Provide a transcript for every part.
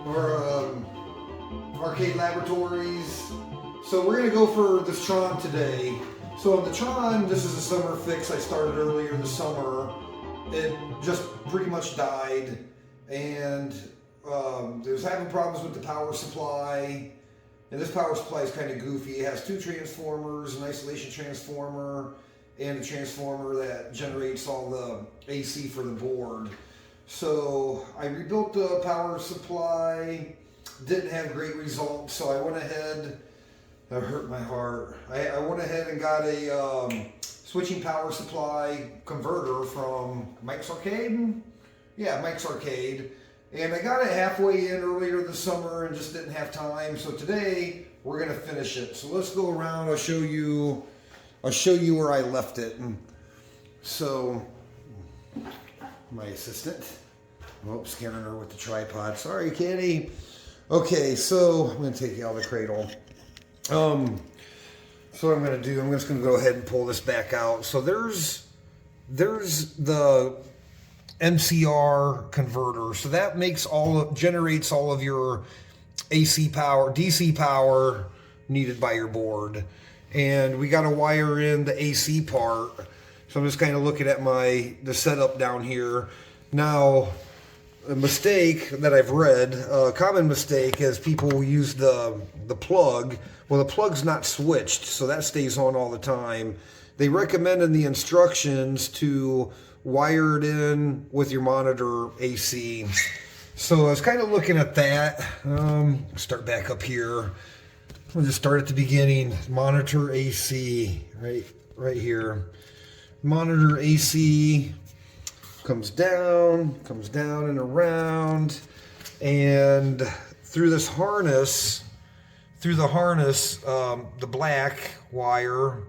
or Arcade Laboratories. So we're gonna go for this Tron today. So on the Tron, this is a summer fix I started earlier this summer. It just pretty much died, and it was having problems with the power supply. And this power supply is kind of goofy. It has two transformers, an isolation transformer, and a transformer that generates all the AC for the board. So I rebuilt the power supply, didn't have great results, so I went ahead, that hurt my heart. I went ahead and got a switching power supply converter from Mike's Arcade. Yeah, Mike's Arcade. And I got it halfway in earlier this summer and just didn't have time. So today we're gonna finish it. So let's go around. I'll show you where I left it. And so my assistant, scaring her with the tripod. Sorry, Kitty. Okay, so I'm gonna take you out of the cradle. So what I'm gonna do, I'm just gonna go ahead and pull this back out. So there's the MCR converter. So that generates all of your AC power, DC power needed by your board. And we got to wire in the AC part. So I'm just kind of looking at the setup down here. Now, a mistake that I've read, a common mistake, is people use the plug. Well, the plug's not switched, so that stays on all the time. They recommend in the instructions to wire it in with your monitor AC. So I was kind of looking at that. Start back up here. We'll just start at the beginning. Monitor AC, right here. Monitor AC comes down and around, and through this harness, the black wire,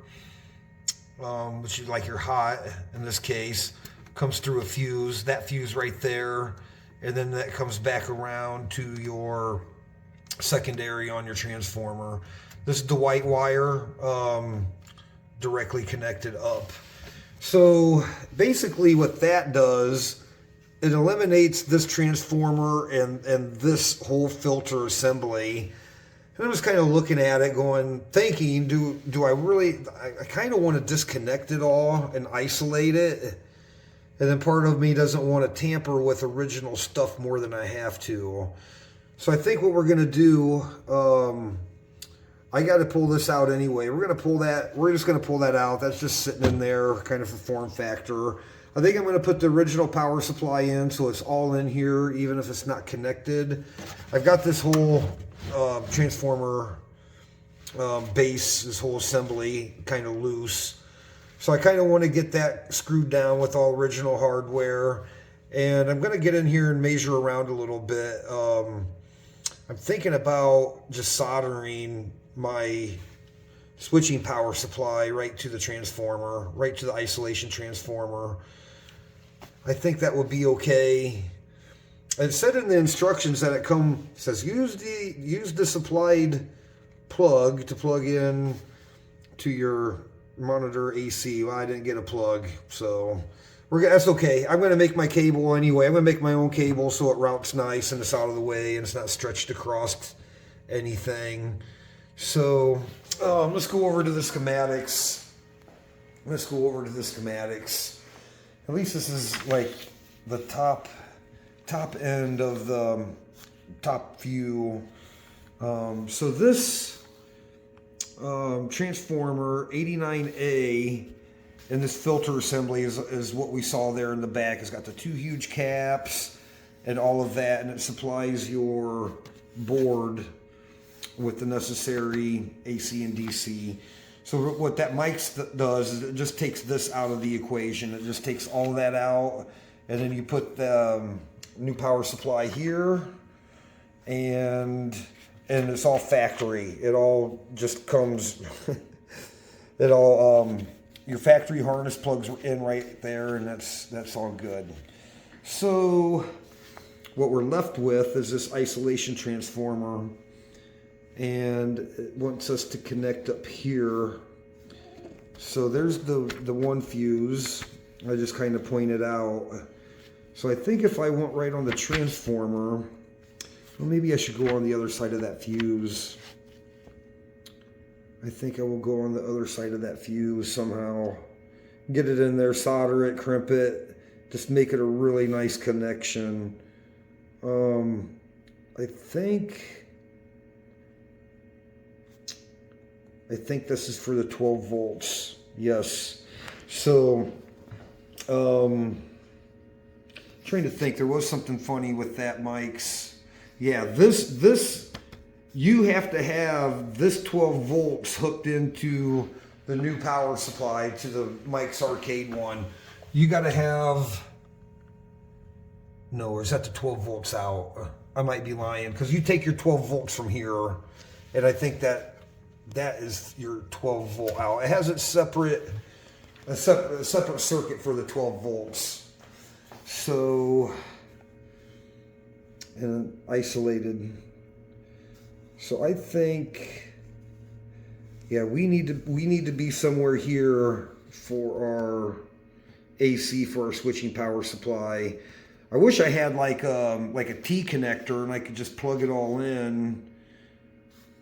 which is like your hot in this case, comes through a fuse, that fuse right there, and then that comes back around to your secondary on your transformer. This is the white wire directly connected up. So basically what that does, it eliminates this transformer and this whole filter assembly. And I'm just kind of looking at it thinking, do I really, I kind of want to disconnect it all and isolate it. And then part of me doesn't want to tamper with original stuff more than I have to. So I think what we're going to do, I got to pull this out anyway. We're just going to pull that out. That's just sitting in there kind of for form factor. I think I'm going to put the original power supply in so it's all in here, even if it's not connected. I've got this whole transformer base, this whole assembly kind of loose. So I kind of want to get that screwed down with all original hardware. And I'm going to get in here and measure around a little bit. I'm thinking about just soldering my switching power supply right to the transformer, right to the isolation transformer. I think that would be okay. It said in the instructions that it says use the supplied plug to plug in to your monitor AC. Well, I didn't get a plug, so that's okay. I'm going to make my cable anyway. I'm going to make my own cable so it routes nice and it's out of the way and it's not stretched across anything. So let's go over to the schematics. At least this is like the top end of the top view. So this transformer 89A and this filter assembly is what we saw there in the back. It's got the two huge caps and all of that, and it supplies your board with the necessary AC and DC. So what that mic does is it just takes this out of the equation. It just takes all of that out, and then you put the new power supply here, and it's all factory. It all just comes, your factory harness plugs in right there, and that's all good. So what we're left with is this isolation transformer, and it wants us to connect up here. So there's the one fuse I just kind of pointed out. So I think if I went right on the transformer, Well, maybe I should go on the other side of that fuse. I think I will go on the other side of that fuse somehow. Get it in there, solder it, crimp it, just make it a really nice connection. I think this is for the 12 volts. Yes. So, trying to think, there was something funny with that mic's. Yeah, this you have to have this 12 volts hooked into the new power supply to the Mike's Arcade one. You got to have, no, or is that the 12 volts out? I might be lying, because you take your 12 volts from here, and I think that is your 12 volt out. It has a separate circuit for the 12 volts. So, and isolated. So I think, yeah, we need to be somewhere here for our AC, for our switching power supply. I wish I had like a T connector and I could just plug it all in.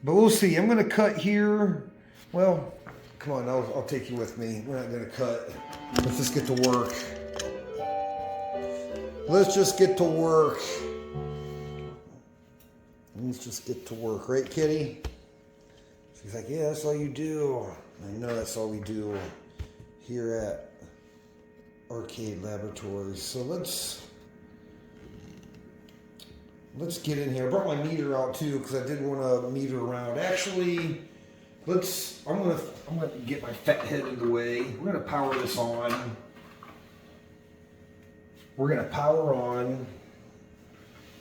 But we'll see. I'm going to cut here. Well, come on, I'll take you with me. We're not going to cut. Let's just get to work. Let's just get to work. Let's just get to work. Right, Kitty? She's like, yeah, that's all you do. I know that's all we do here at Arcade Laboratories. So let's get in here. I brought my meter out too because I didn't want to meter around. Actually, I'm gonna get my fat head in the way. We're gonna power this on. We're gonna power on,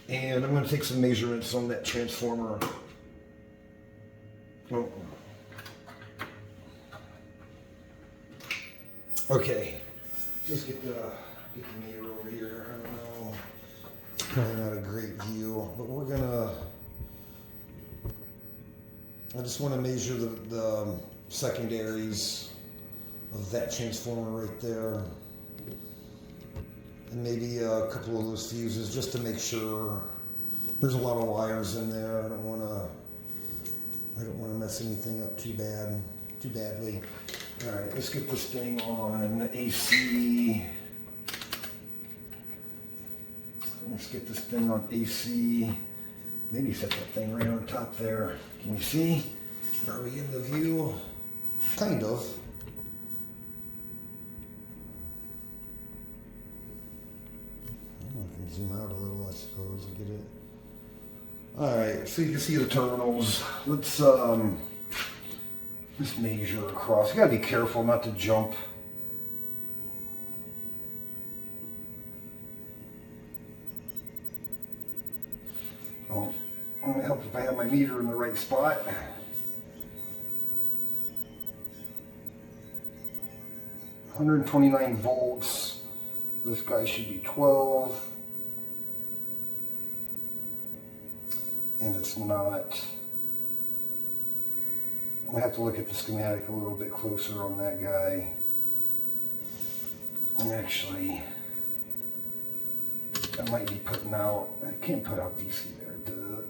and I'm gonna take some measurements on that transformer. Oh. Okay, just get the meter over here. I don't know. Probably not a great view, but we're gonna. I just want to measure the secondaries of that transformer right there, and maybe a couple of those fuses just to make sure. There's a lot of wires in there. I don't want to mess anything up too badly. All right, let's get this thing on AC. Let's get this thing on AC. Maybe set that thing right on top there. Can you see? Are we in the view? Kind of. I don't know if I can zoom out a little, I suppose, and get it. All right, so you can see the terminals. Let's just measure across. You gotta be careful not to jump. Oh, it might help if I have my meter in the right spot. $129 volts. This guy should be 12. And it's not. I'm gonna have to look at the schematic a little bit closer on that guy. Actually, I might be putting out, I can't put out DC there, duh.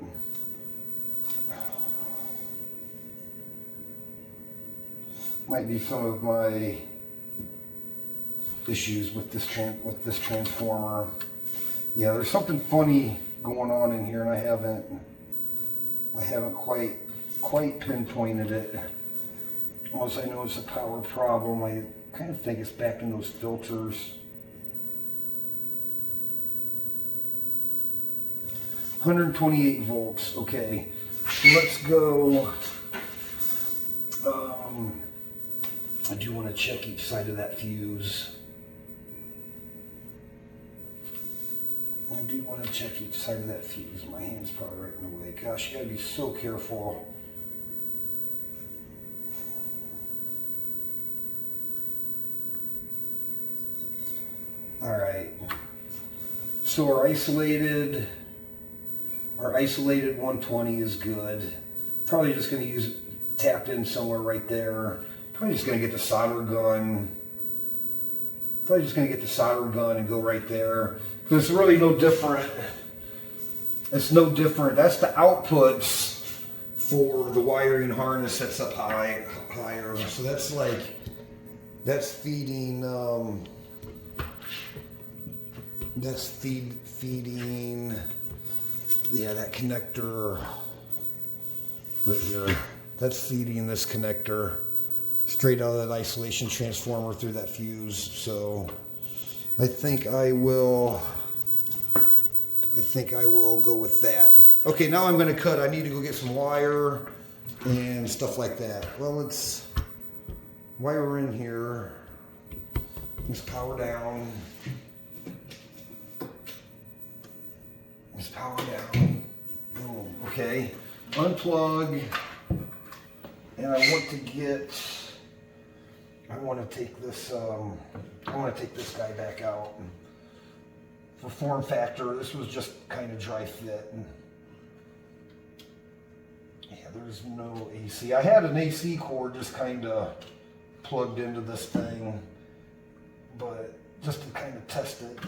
Might be some of my issues with this transformer. Yeah, there's something funny going on in here, and I haven't quite pinpointed it. Once I know it's a power problem, I kind of think it's back in those filters. 128 volts. Okay, let's go. I do want to check each side of that fuse. I do want to check each side of that fuse. My hand's probably right in the way. Gosh, you gotta be so careful. All right. So our isolated 120 is good. Probably just gonna use tapped in somewhere right there. Probably just gonna get the solder gun. And go right there. Because it's really no different. It's no different. That's the outputs for the wiring harness that's up higher. So that's like, that's feeding, feeding, yeah, that connector right here. That's feeding this connector straight out of that isolation transformer through that fuse. So I think I will go with that. Okay, now I'm going to cut. I need to go get some wire and stuff like that. Well, let's wire in here. Let's power down. Let's power down. Oh, okay. Unplug. And I want to take this guy back out. For form factor, this was just kind of dry fit. And yeah, there's no AC. I had an AC cord just kind of plugged into this thing, but just to kind of test it.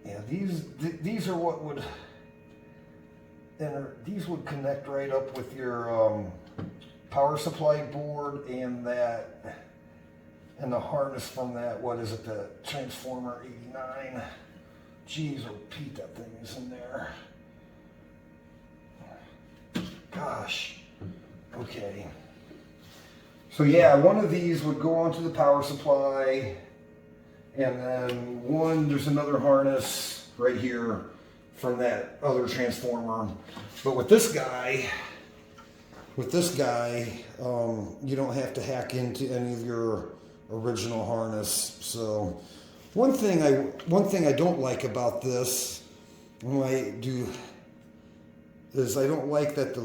Yeah, these are what would these would connect right up with your power supply board and the harness from that, what is it, the transformer 89. Jeez, oh Pete, that thing is in there. Gosh. Okay. So yeah, one of these would go onto the power supply, and then there's another harness right here from that other transformer. But with this guy, you don't have to hack into any of your original harness. So one thing I don't like about this, is I don't like that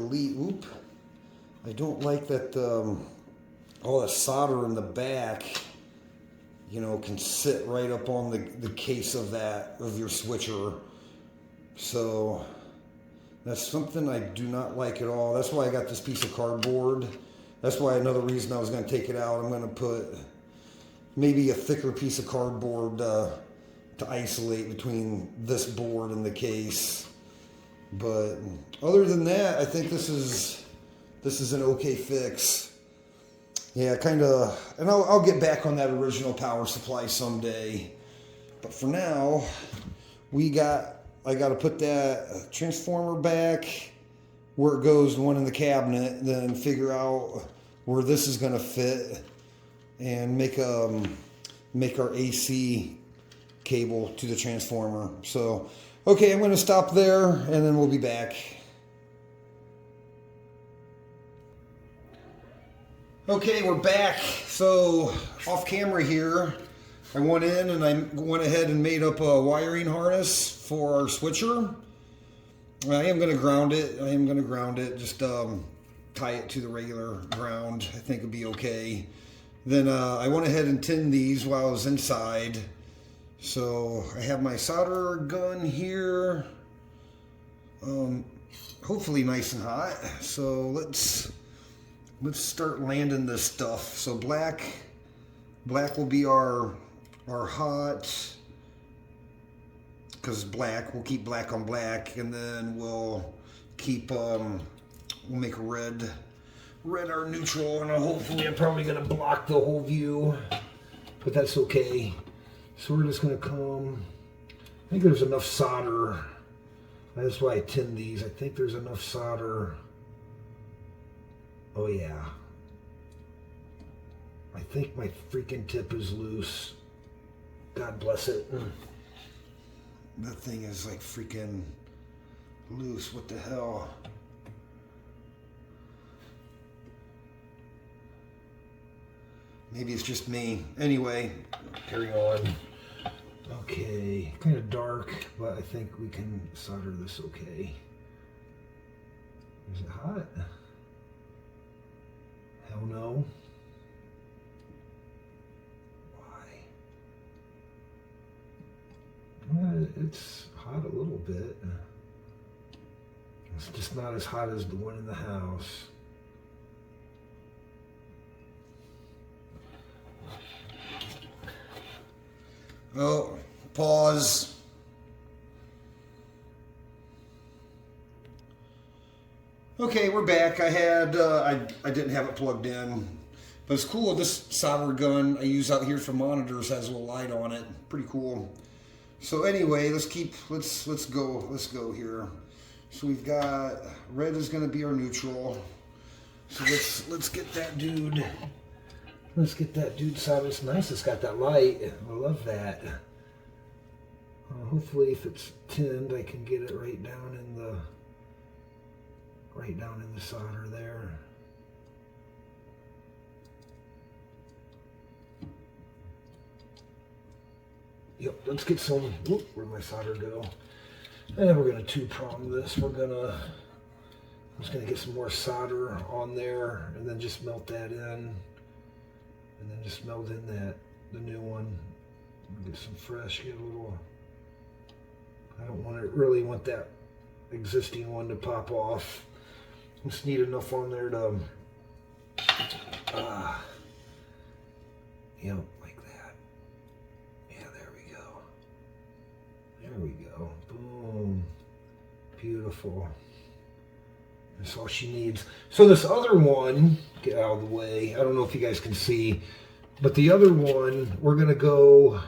all the solder in the back, can sit right up on the case of your switcher. So that's something I do not like at all. That's why I got this piece of cardboard. That's why another reason I was going to take it out. I'm going to put maybe a thicker piece of cardboard to isolate between this board and the case. But other than that, I think this is an okay fix. Yeah, kind of, and I'll get back on that original power supply someday. But for now, I got to put that transformer back where it goes, the one in the cabinet, then figure out where this is going to fit and make our AC cable to the transformer. So, okay, I'm going to stop there and then we'll be back. Okay, we're back. So, off camera here, I went in and I went ahead and made up a wiring harness for our switcher. I am going to ground it. Just tie it to the regular ground. I think it'll be okay. Then I went ahead and tinned these while I was inside. So I have my solder gun here. Hopefully nice and hot. So let's start landing this stuff. So black will be our hot, because we'll keep black on black, and then we'll make red our neutral, and hopefully I'm probably gonna block the whole view, but that's okay. So we're just gonna come, I think there's enough solder. That's why I tinned these. I think there's enough solder. Oh yeah. I think my freaking tip is loose. God bless it. That thing is like freaking loose. What the hell? Maybe it's just me. Anyway, carry on. Okay, kind of dark, but I think we can solder this okay. Is it hot? Hell no. It's hot a little bit. It's just not as hot as the one in the house. Oh, pause. Okay, we're back. I didn't have it plugged in, but it's cool. This solder gun I use out here for monitors has a little light on it. Pretty cool. So anyway, let's go here. So we've got red is going to be our neutral. So let's get that dude. Let's get that dude soldered. It's nice. It's got that light. I love that. Hopefully, if it's tinned, I can get it right down in the solder there. Yep, let's get some. Whoop, where'd my solder go? And we're gonna two-prong this. I'm just gonna get some more solder on there, and then just melt that in, and then just melt in the new one. Get some fresh. Get a little. I don't really want that existing one to pop off. Just need enough on there to, you know, like that. Yeah, there we go. There we go. Boom. Beautiful. That's all she needs. So this other one, get out of the way. I don't know if you guys can see, but the other one, we're gonna go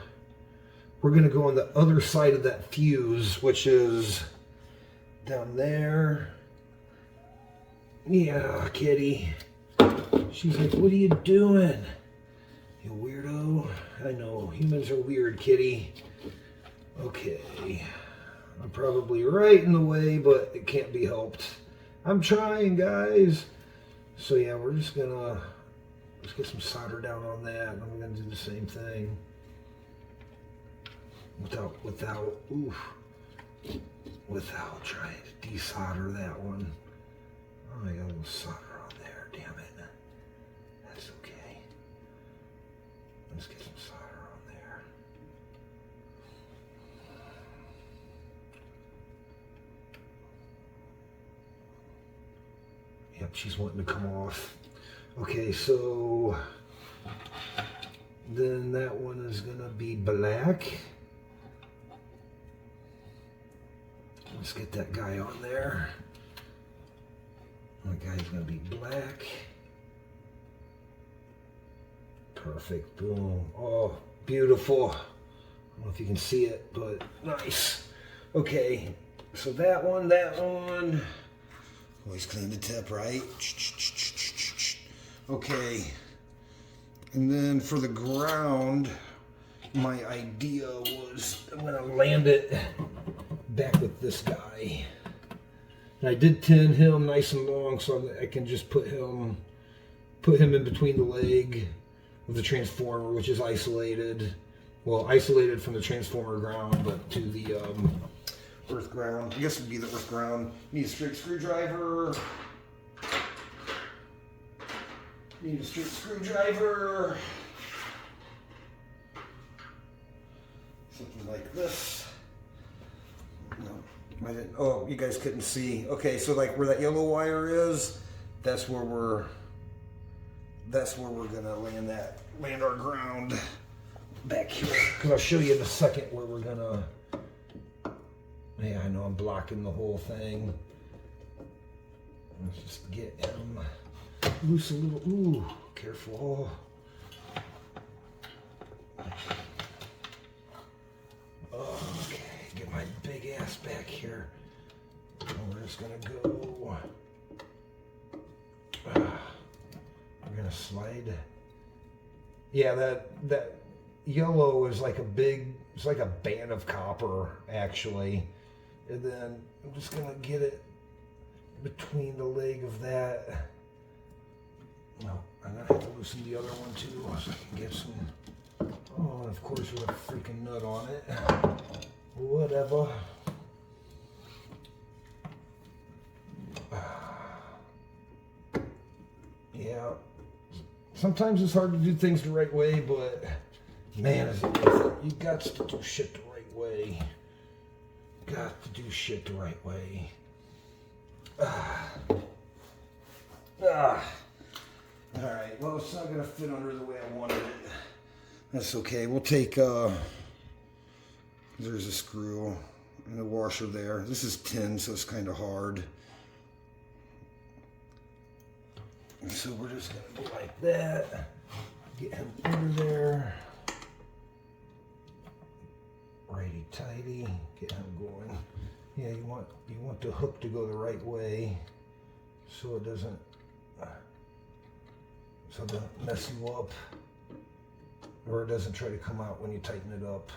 on the other side of that fuse, which is down there. Yeah, kitty. She's like, what are you doing? You weirdo. I know, humans are weird, kitty. Okay. I'm probably right in the way, but it can't be helped. I'm trying, guys. So yeah, let's get some solder down on that, and we're gonna do the same thing. Without trying to desolder that one. Oh, I got a little solder on there, damn it. That's okay. Let's get some solder on there. Yep, she's wanting to come off. Okay, so then that one is gonna be black. Let's get that guy on there. That guy's gonna be black. Perfect, boom. Oh, beautiful. I don't know if you can see it, but nice. Okay, so that one. Always clean the tip, right? Okay. And then for the ground, my idea was I'm gonna land it back with this guy. And I did tin him nice and long so I can just put him in between the leg of the transformer, which is isolated. Well, isolated from the transformer ground, but to the earth ground. I guess it would be the earth ground. Need a straight screwdriver. Something like this. No, I didn't. Oh, you guys couldn't see. Okay, so like where that yellow wire is, that's where we're gonna land our ground back here. Because I'll show you in a second where we're gonna. Yeah, I know I'm blocking the whole thing. Let's just get him loose a little. Ooh, careful. Okay, get my big ass back here. And we're just gonna go. We're gonna slide. Yeah, that yellow is like it's like a band of copper, actually. And then I'm just gonna get it between the leg of that. No, I'm gonna have to loosen the other one too, so I can get some. Oh, and of course with a freaking nut on it. Whatever. Yeah. Sometimes it's hard to do things the right way, but man, is it worth it. You got to do shit the right way. Got to do shit the right way. Alright, well, it's not going to fit under the way I wanted it. That's okay. We'll take, there's a screw and a washer there. This is tin, so it's kind of hard. So we're just gonna go like that. Get him under there. Righty tighty. Get him going. Yeah, you want the hook to go the right way, so it doesn't mess you up, or it doesn't try to come out when you tighten it up.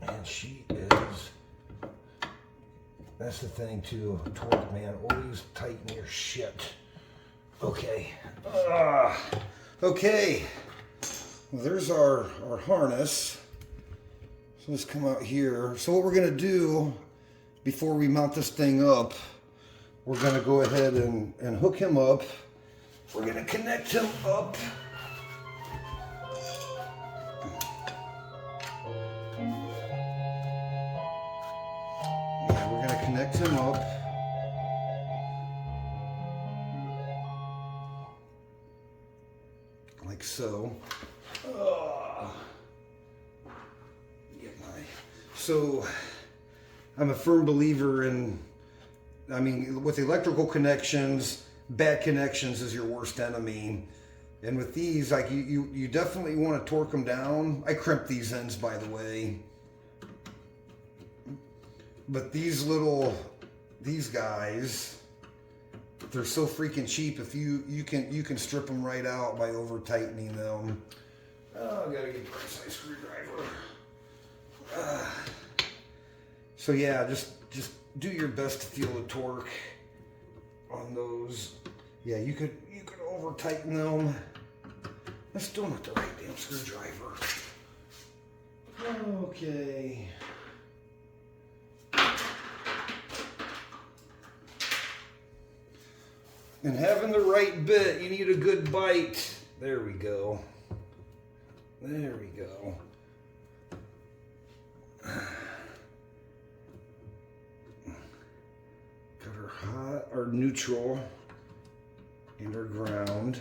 And she is, that's the thing too, torque, man, always tighten your shit. Okay. Okay. Well, there's our harness. So let's come out here. So what we're gonna do before we mount this thing up, we're gonna go ahead and hook him up. We're gonna connect him up. Yeah, we're gonna connect him up. Like so. So I'm a firm believer in, I mean, with electrical connections, bad connections is your worst enemy. And with these, like you definitely want to torque them down. I crimp these ends, by the way. But these guys, they're so freaking cheap. If you can strip them right out by over tightening them. Oh, I gotta get a precise screwdriver. So yeah, just do your best to feel the torque on those. Yeah, you could over tighten them. That's still not the right damn screwdriver. Okay. And having the right bit, you need a good bite. There we go. There we go. Got our hot, our neutral, and our ground.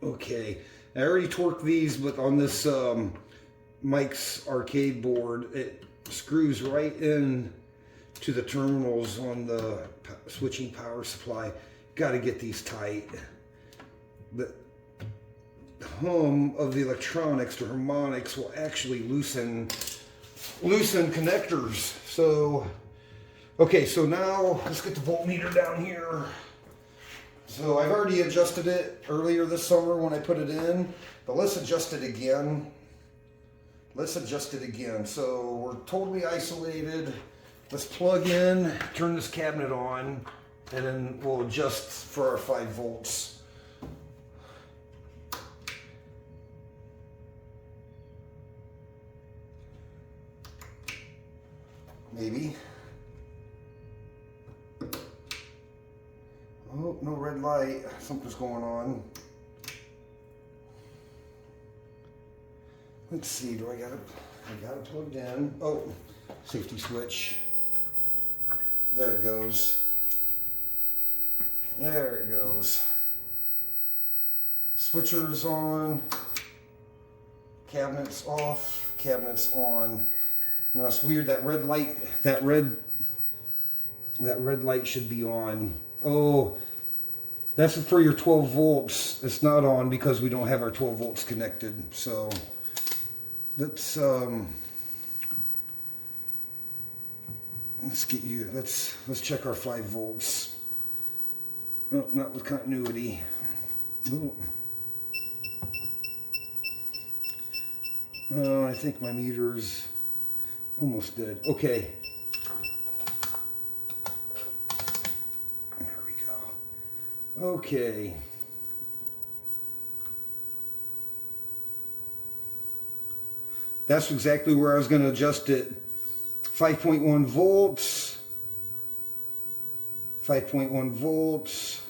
Okay, I already torqued these, but on this Mike's arcade board, it screws right in to the terminals on the switching power supply. Got to get these tight. The hum of the electronics, the harmonics, will actually loosen connectors. So, okay, so now let's get the voltmeter down here. So I've already adjusted it earlier this summer when I put it in, but let's adjust it again. Let's adjust it again. So we're totally isolated. Let's plug in, turn this cabinet on, and then we'll adjust for our 5 volts. Maybe. Oh, no red light. Something's going on. Let's see, I got it plugged in. Oh, safety switch. There it goes. There it goes. Switcher's on. Cabinet's off. Cabinet's on. Now it's weird, that red light should be on. Oh, that's for your 12 volts. It's not on because we don't have our 12 volts connected. So let's check our 5 volts. Oh, not with continuity. Oh, I think my meter's almost dead. Okay. There we go. Okay. That's exactly where I was going to adjust it. 5.1 volts. 5.1 volts.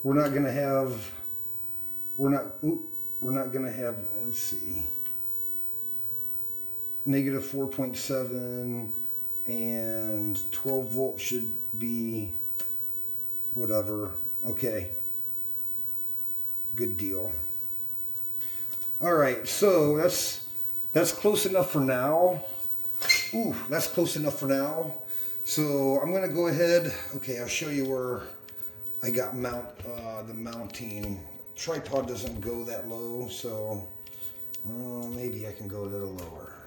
We're not going to have, let's see, negative 4.7, and 12 volts should be whatever. Okay. Good deal. All right, so that's close enough for now. Ooh, that's close enough for now. So I'm gonna go ahead. Okay, I'll show you where I got the mounting. Tripod doesn't go that low, so maybe I can go a little lower.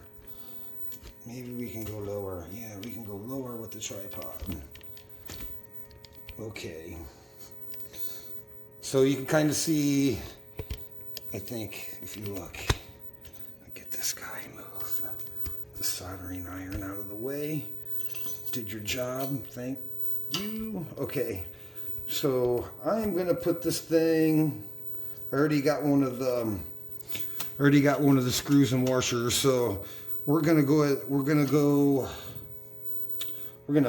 Maybe we can go lower. Yeah, we can go lower with the tripod. Okay. So you can kind of see, I think, if you look, get this guy moved. The soldering iron out of the way. Did your job, thank you. Okay, so I'm gonna put this thing, I already got one of the screws and washers, so we're gonna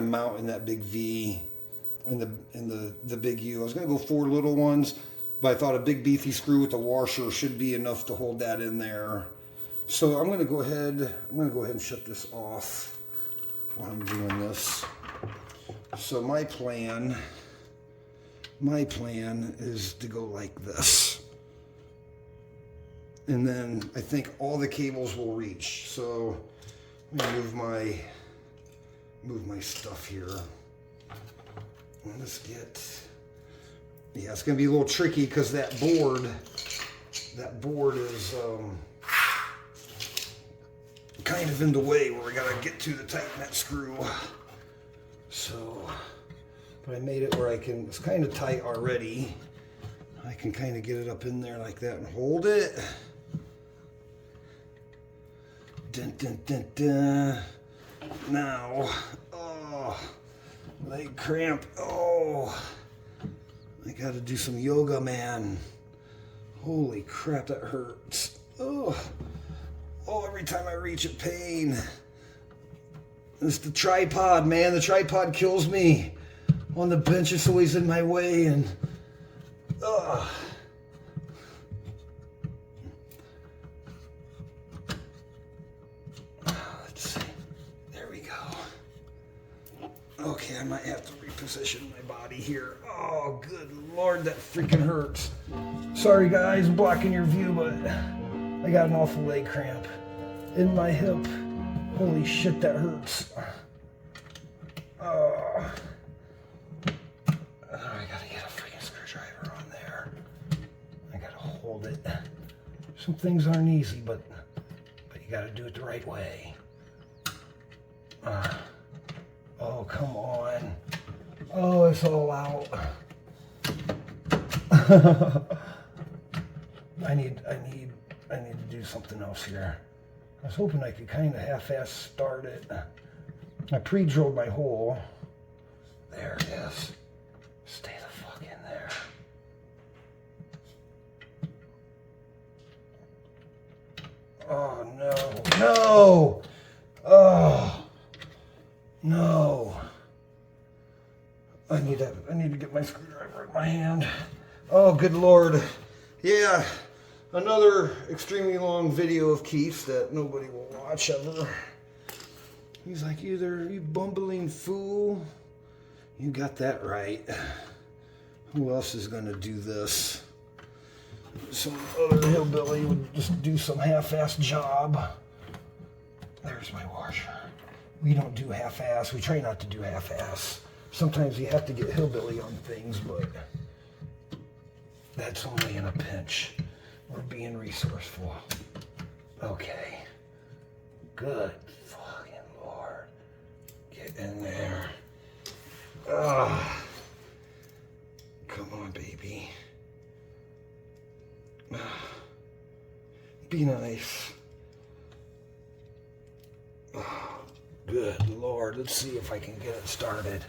mount in that big V in the big U. I was gonna go 4 little ones, but I thought a big beefy screw with a washer should be enough to hold that in there. So I'm gonna go ahead and shut this off while I'm doing this. So my plan is to go like this. And then I think all the cables will reach. So I'm gonna move my stuff here. Let's get, yeah, it's gonna be a little tricky because that board is kind of in the way where we gotta get to the tighten that screw. So, but I made it where it's kind of tight already. I can kind of get it up in there like that and hold it. Dun, dun, dun, dun. Now, oh, leg cramp. Oh, I gotta do some yoga, man. Holy crap, that hurts. Oh, every time I reach it, pain. It's the tripod, man. The tripod kills me. On the bench, it's always in my way, and let's see. There we go. Okay, I might have to reposition my body here. Oh, good Lord, that freaking hurts. Sorry, guys, I'm blocking your view, but I got an awful leg cramp in my hip. Holy shit, that hurts. I gotta get a freaking screwdriver on there. I gotta hold it. Some things aren't easy, but you gotta do it the right way. Oh, come on. Oh, it's all out. I need to do something else here. I was hoping I could kind of half-ass start it. I pre-drilled my hole. There it is. Stay the fuck in there. Oh, no. No! Oh, no. I need to get my screwdriver in my hand. Oh, good Lord. Yeah. Another extremely long video of Keith's that nobody will watch ever. He's like, you bumbling fool. You got that right. Who else is gonna do this? Some other hillbilly would just do some half-ass job. There's my washer. We don't do half-ass. We try not to do half-ass. Sometimes you have to get hillbilly on things, but that's only in a pinch. We're being resourceful. Okay. Good fucking Lord. Get in there. Come on, baby. Be nice. Good Lord. Let's see if I can get it started.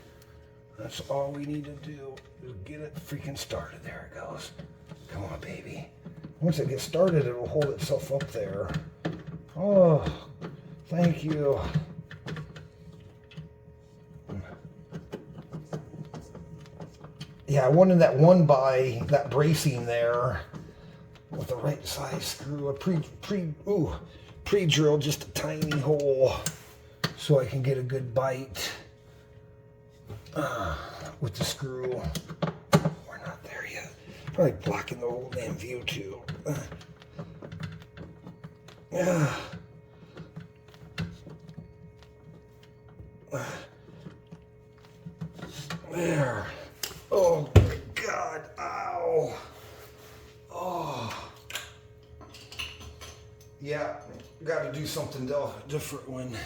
That's all we need to do is get it freaking started. There it goes. Come on, baby. Once it gets started, it will hold itself up there. Oh, thank you. Yeah, I wanted that that bracing there with the right size screw. I pre-drilled just a tiny hole so I can get a good bite with the screw. We're not there yet. I like blocking the whole damn view too. Yeah. There. Oh my God. Ow. Oh. Yeah, got to do something different when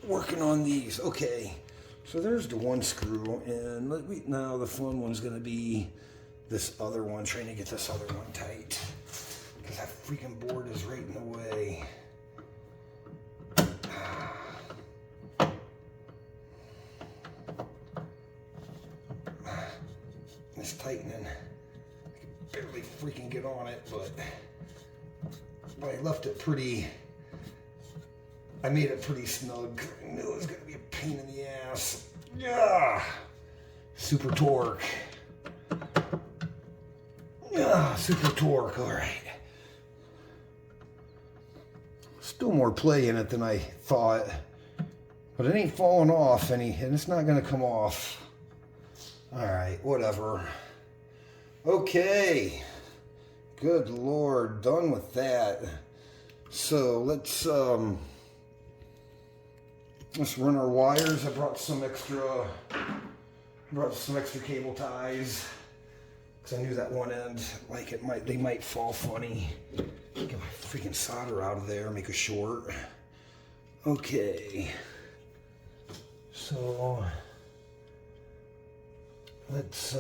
working on these. Okay, so there's the one screw, and now the fun one's going to be this other one, trying to get this other one tight, because that freaking board is right in the way. It's tightening. I can barely freaking get on it, but I left it pretty, I made it pretty snug. I knew it was going to be a pain in the ass. Yeah. Super torque. Yeah, super torque, all right. Still more play in it than I thought, but it ain't falling off any, and it's not going to come off. All right, whatever. Okay. Good Lord, done with that. So let's run our wires. I brought some extra cable ties because I knew that one end, like they might fall funny. Get my freaking solder out of there, make a short. Okay. So let's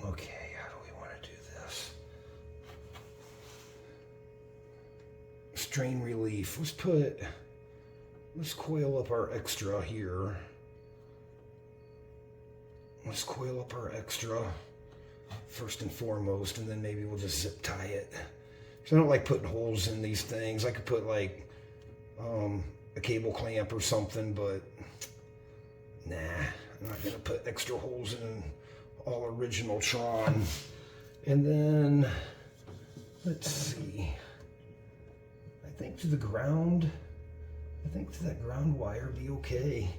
okay, how do we want to do this? Strain relief. Let's coil up our extra here. Let's coil up our extra first and foremost, and then maybe we'll just zip tie it. So I don't like putting holes in these things. I could put like a cable clamp or something, but nah, I'm not gonna put extra holes in all original Tron. And then let's see, I think to that ground wire be okay.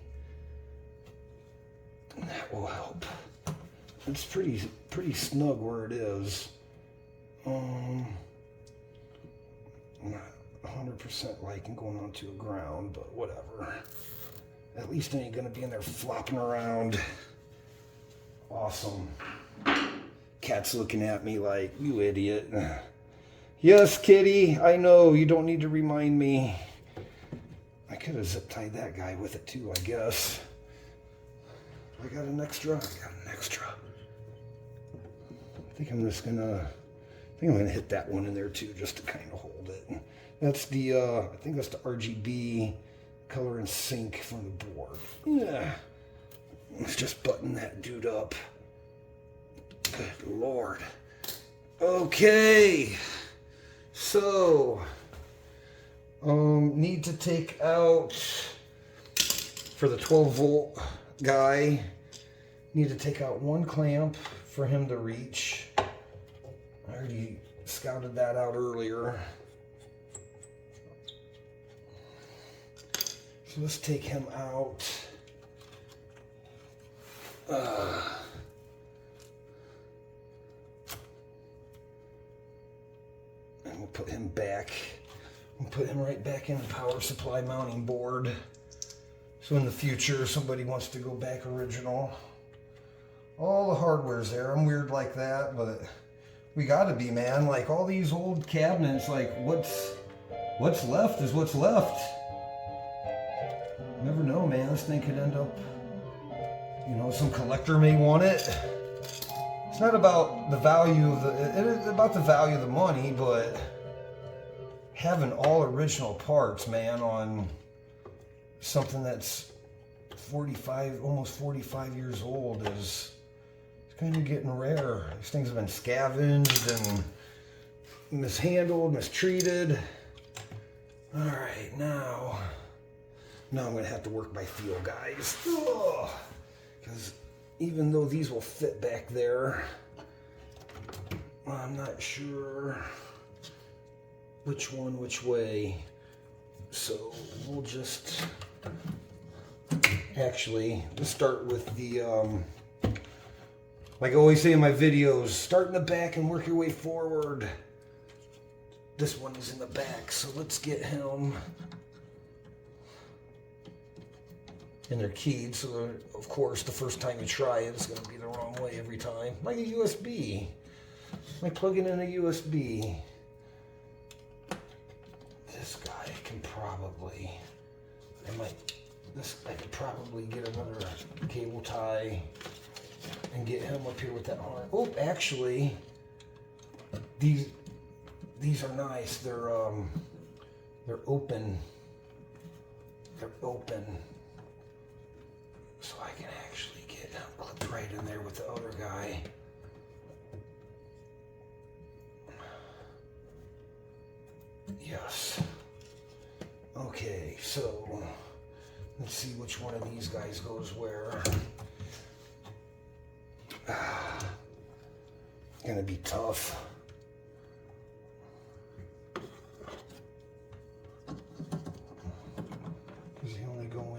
That will help. It's pretty snug where it is. I'm not 100% liking going onto a ground, but whatever. At least I ain't gonna be in there flopping around. Awesome. Cat's looking at me like, you idiot. Yes, kitty, I know, you don't need to remind me. I could have zip tied that guy with it too, I guess. I got an extra. I think I'm gonna hit that one in there too, just to kind of hold it. That's the, I think that's the RGB color and sync from the board. Yeah. Let's just button that dude up. Good Lord. Okay. So, need to take out, for the 12 volt guy, need to take out one clamp for him to reach. I already scouted that out earlier. So let's take him out. And we'll put him back. We'll put him right back in the power supply mounting board. So in the future, somebody wants to go back original. All the hardware's there. I'm weird like that, but we gotta be, man. Like all these old cabinets, like what's left is what's left. You never know, man. This thing could end up, you know, some collector may want it. It's not about the value of it is about the value of the money, but having all original parts, man, on something that's 45, almost 45 years old is kind of getting rare. These things have been scavenged and mishandled, mistreated. All right, now I'm gonna have to work by feel, guys. Because even though these will fit back there, I'm not sure which way. So we'll just Actually, let's start with the, like I always say in my videos, start in the back and work your way forward. This one is in the back, so let's get him. And they're keyed, so of course the first time you try it, it's going to be the wrong way every time. Like a USB. Like plugging in a USB. This guy can probably, I could probably get another cable tie and get him up here with that harness. Oh, actually, these are nice. They're open. They're open. So I can actually get him clipped right in there with the other guy. Yes. Okay, so let's see which one of these guys goes where. Gonna be tough. Because they only go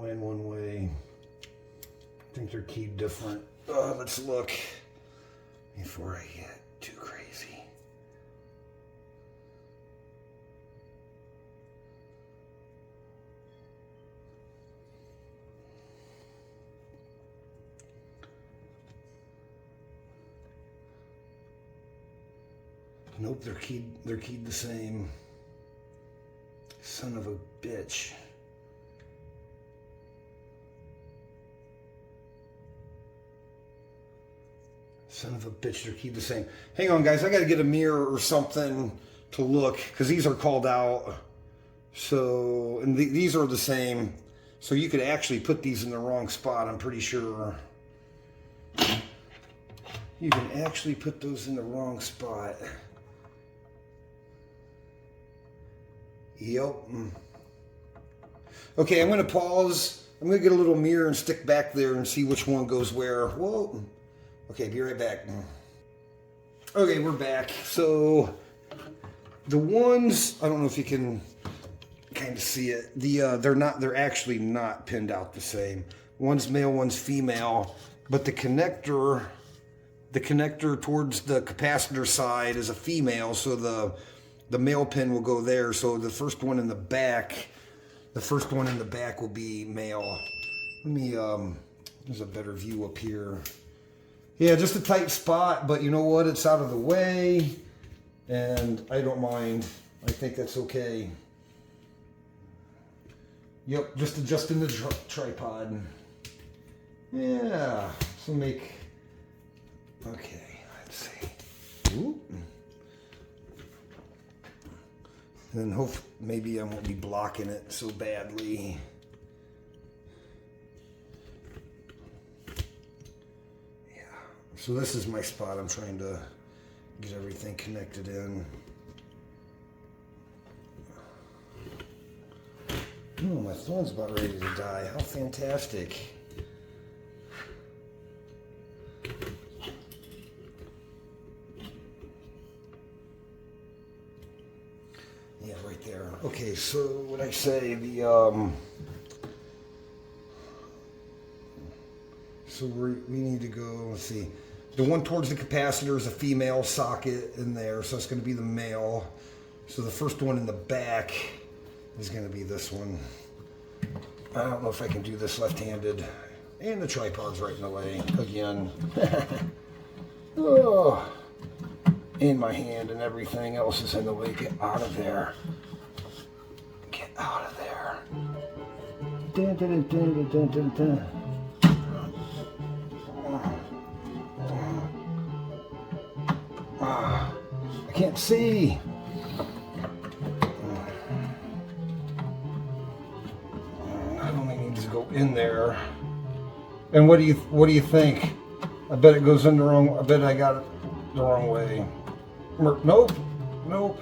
in one way. I think they're keyed different. Let's look before I get too crazy. Nope, they're keyed the same. Son of a bitch. Son of a bitch, they're keyed the same. Hang on, guys, I gotta get a mirror or something to look, because these are called out. So, and these are the same. So you could actually put these in the wrong spot, I'm pretty sure. You can actually put those in the wrong spot. Yep. Okay, I'm going to pause. I'm going to get a little mirror and stick back there and see which one goes where. Whoa. Okay, be right back. Okay, we're back. So the ones, I don't know if you can kind of see it. They're actually not pinned out the same. One's male, one's female, but the connector towards the capacitor side is a female, so the male pin will go there. So the first one in the back will be male. Let me, there's a better view up here. Yeah, just a tight spot, but you know what? It's out of the way, and I don't mind. I think that's okay. Yep, just adjusting the tripod. Yeah, so okay, let's see. Ooh. And then maybe I won't be blocking it so badly. Yeah, so this is my spot. I'm trying to get everything connected in. Oh, my phone's about ready to die. How fantastic. Yeah, right there. Okay, so what I say, so we need to go, let's see. The one towards the capacitor is a female socket in there, so it's going to be the male. So the first one in the back is going to be this one. I don't know if I can do this left-handed. And the tripod's right in the way again. Oh. In my hand and everything else is in the way. Get out of there. Get out of there. Dun, dun, dun, dun, dun, dun. I can't see. I only need to go in there. And what do you think? I bet it goes in the wrong. I bet I got it the wrong way. Nope,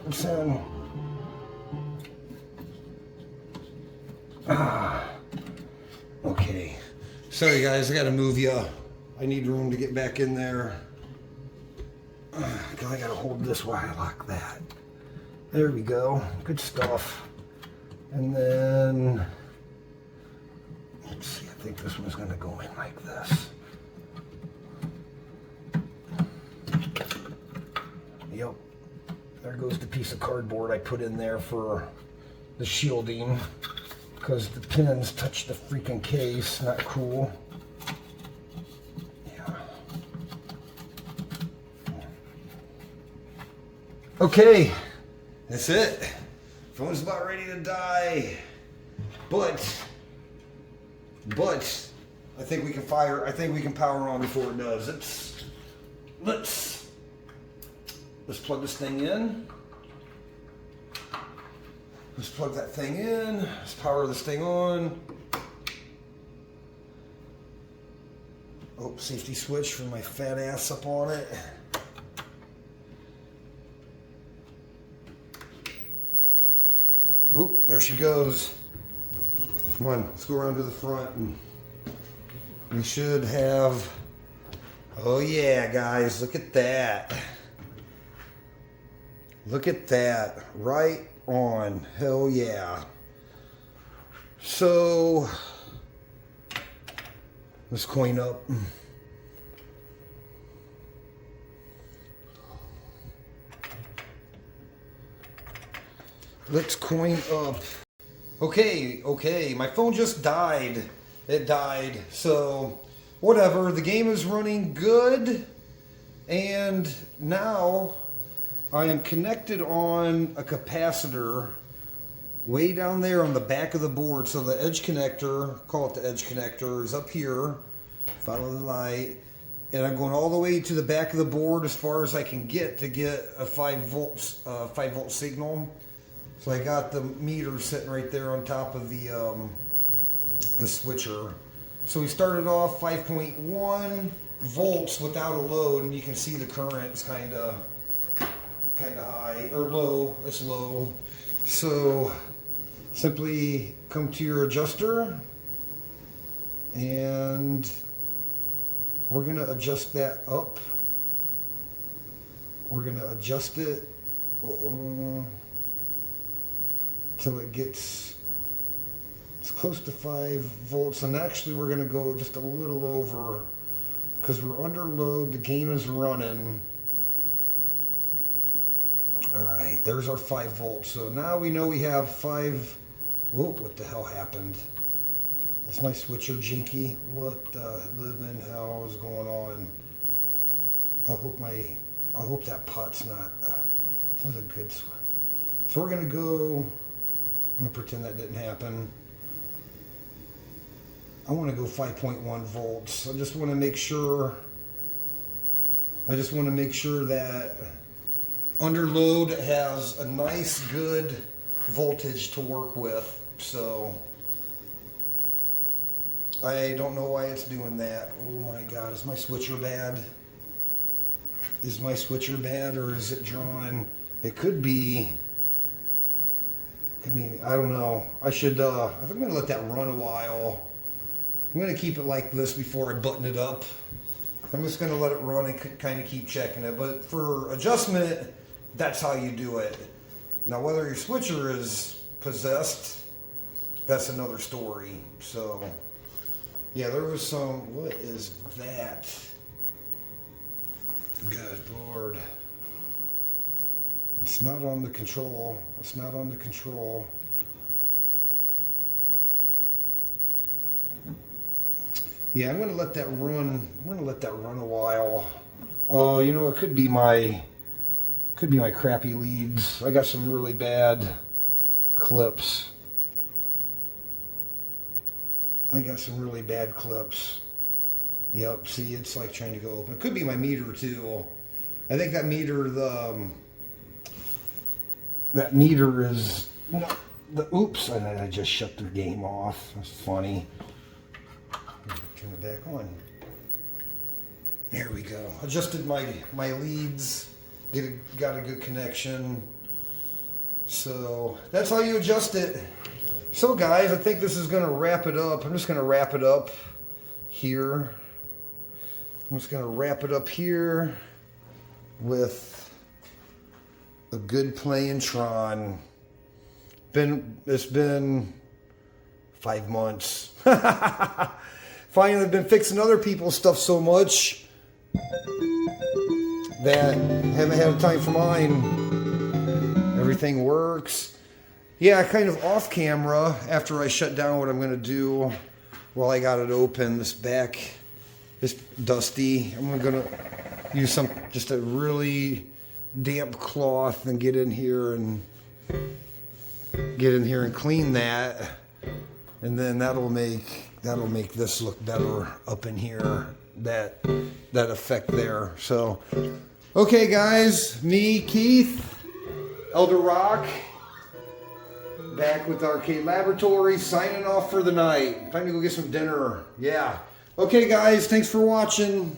it's in. Okay. Sorry guys, I gotta move you. I need room to get back in there. I gotta hold this while I lock that. There we go. Good stuff. And then, let's see, I think this one's gonna go in like this. Yep, there goes the piece of cardboard I put in there for the shielding, because the pins touch the freaking case, not cool. Yeah. Okay, that's it. Phone's about ready to die, but I think we can power on before it does. Let's plug this thing in. Let's plug that thing in. Let's power this thing on. Oh, safety switch for my fat ass up on it. Oop, there she goes. Come on, let's go around to the front and we should have, oh yeah, guys, look at that. Look at that, right on, hell yeah. So, let's coin up. Let's coin up. Okay, my phone just died. It died, so whatever, the game is running good, and now I am connected on a capacitor way down there on the back of the board. So the edge connector, call it the edge connector, is up here. Follow the light. And I'm going all the way to the back of the board as far as I can get to get a 5 volt signal. So I got the meter sitting right there on top of the switcher. So we started off 5.1 volts without a load, and you can see the current is kind of high or low. It's low. So simply come to your adjuster, and we're going to adjust that up. We're going to adjust it till it gets it's close to 5 volts, and actually we're going to go just a little over because we're under load. The game is running. All right, there's our 5 volts. So now we know we have 5. Whoa, what the hell happened? Is my switcher jinky? What the living hell is going on? I hope that pot's not. This is a good switch. So we're gonna go. I'm gonna pretend that didn't happen. I want to go 5.1 volts. I just want to make sure. That under load has a nice, good voltage to work with. So I don't know why it's doing that. Oh my God, is my switcher bad? Is my switcher bad, or is it drawing? It could be. I mean, I don't know. I think I'm gonna let that run a while. I'm gonna keep it like this before I button it up. I'm just gonna let it run and kind of keep checking it. But for adjustment, that's how you do it. Now, whether your switcher is possessed, that's another story. So, yeah, there was some. What is that? Good Lord. It's not on the control. It's not on the control. Yeah, I'm gonna let that run. I'm gonna let that run a while. Oh, you know, it could be my crappy leads. I got some really bad clips. Yep, see, it's like trying to go open. It could be my meter too. I think that meter, is not oops, I just shut the game off. That's funny. Turn it back on. There we go. Adjusted my leads. Got a good connection. So that's how you adjust it. So guys, I think this is going to wrap it up. I'm just going to wrap it up here. I'm just going to wrap it up here with a good playing Tron. It's been 5 months. Finally, I've been fixing other people's stuff so much that haven't had time for mine. Everything works. Yeah, kind of off camera after I shut down what I'm going to do while I got it open. This back is dusty. I'm going to use just a really damp cloth and get in here and clean that, and then that'll make this look better up in here. That effect there. So, okay, guys, me, Keith, Elder Rock, back with Arcade Laboratory, signing off for the night. Time to go get some dinner. Yeah. Okay, guys, thanks for watching.